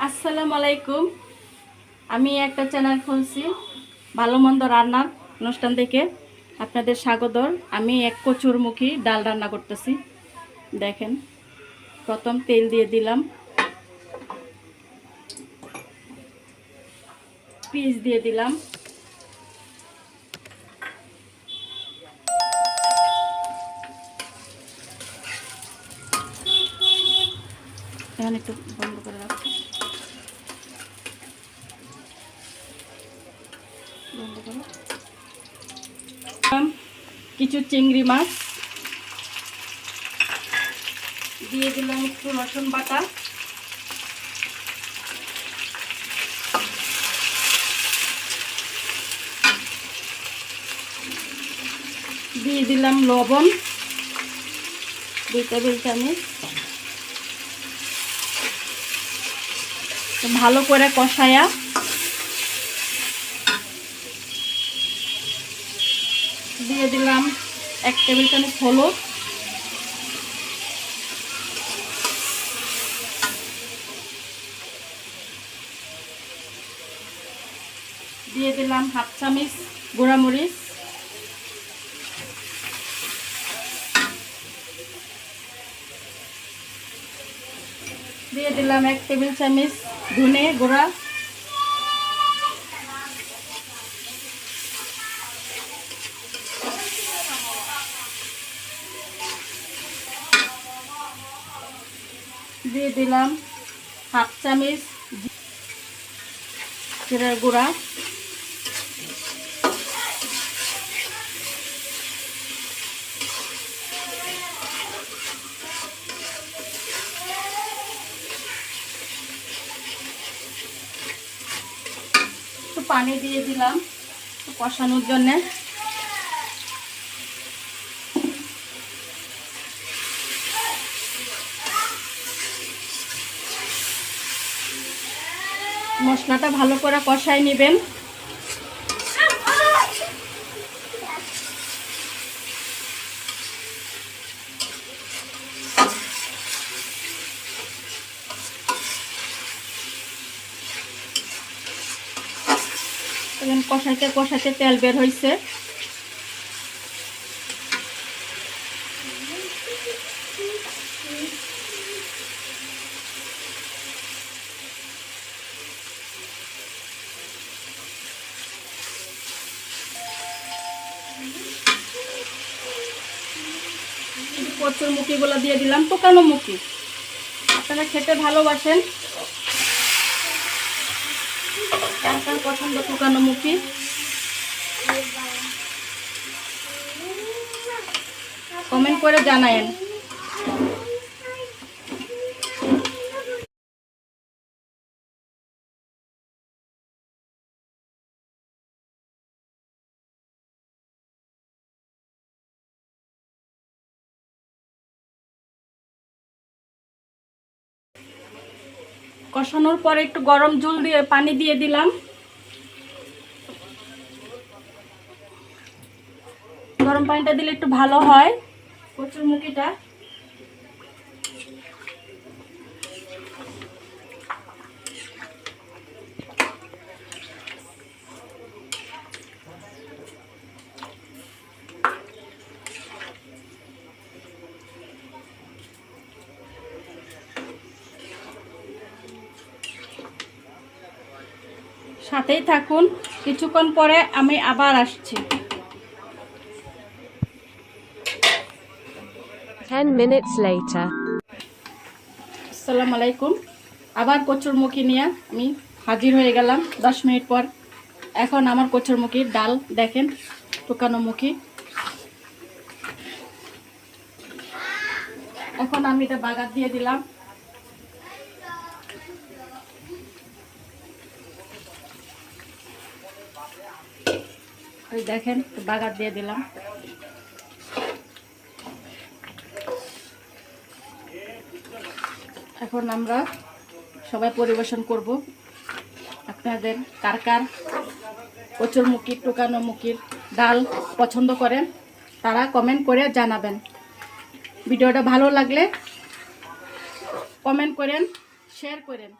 আসসালামু আলাইকুম। আমি একটা চ্যানেল খুলছি ভালো মন্দ রান্নার অনুষ্ঠান থেকে আপনাদের স্বাগতর। আমি এক কচুরমুখী ডাল রান্না করতেছি। দেখেন, প্রথম তেল দিয়ে দিলাম, পেঁয়াজ দিয়ে দিলাম, এখন একটু বন্ধ করে রাখছি, কিছু চিংড়ি মাছ দিয়ে দিলাম, একটু রসুন বাটা, দিয়ে দিলাম লবণ 2 টেবিল চামচ। ভালো করে কষায়া দিয়ে দিলাম 1 টেবিল চামচ হলুদ, দিয়ে দিলাম 1/2 চামচ গুঁড়ামরিচ, দিয়ে দিলাম 1 টেবিল চামচ ধনে গুঁড়া, দিয়ে দিলাম 1/2 চামচ জিরার গুঁড়া, একটু পানি দিয়ে দিলাম কষানোর জন্যে। মশলাটা ভালো করে কষাই নেবেন। এখন কষাইতে কষাইতে তেল বের হয়েছে। কচুর মুখিগুলো দিয়ে দিলাম, শুকানো মুখি। আপনারা খেতে ভালোবাসেন, কার কার পছন্দ শুকানো মুখি। কমেন্ট করে জানায়েন। কষানোর পরে একটু গরম জল দিয়ে পানি দিয়ে দিলাম। গরম পানিটা দিলে একটু ভালো হয় কচুর মুখিটা। সাথেই থাকুন, কিছুক্ষণ পরে আমি আবার আসছি। 10 minutes later. আসসালামু আলাইকুম। আবার কচুর মুখি নিয়ে আমি হাজির হয়ে গেলাম 10 মিনিট পর। এখন আমার কচুর মুখির ডাল দেখেন, শুকানো মুখি। এখন আমি এটা বাগার দিয়ে দিলাম। দেখেন, বাগার দিয়ে দিলাম। এখন আমরা সবাই পরিবেশন করব। আপনাদের কার কার কচুর মুখি শুকানো মুখির ডাল পছন্দ করেন তারা কমেন্ট করে জানাবেন। ভিডিওটা ভালো লাগলে কমেন্ট করেন, শেয়ার করেন।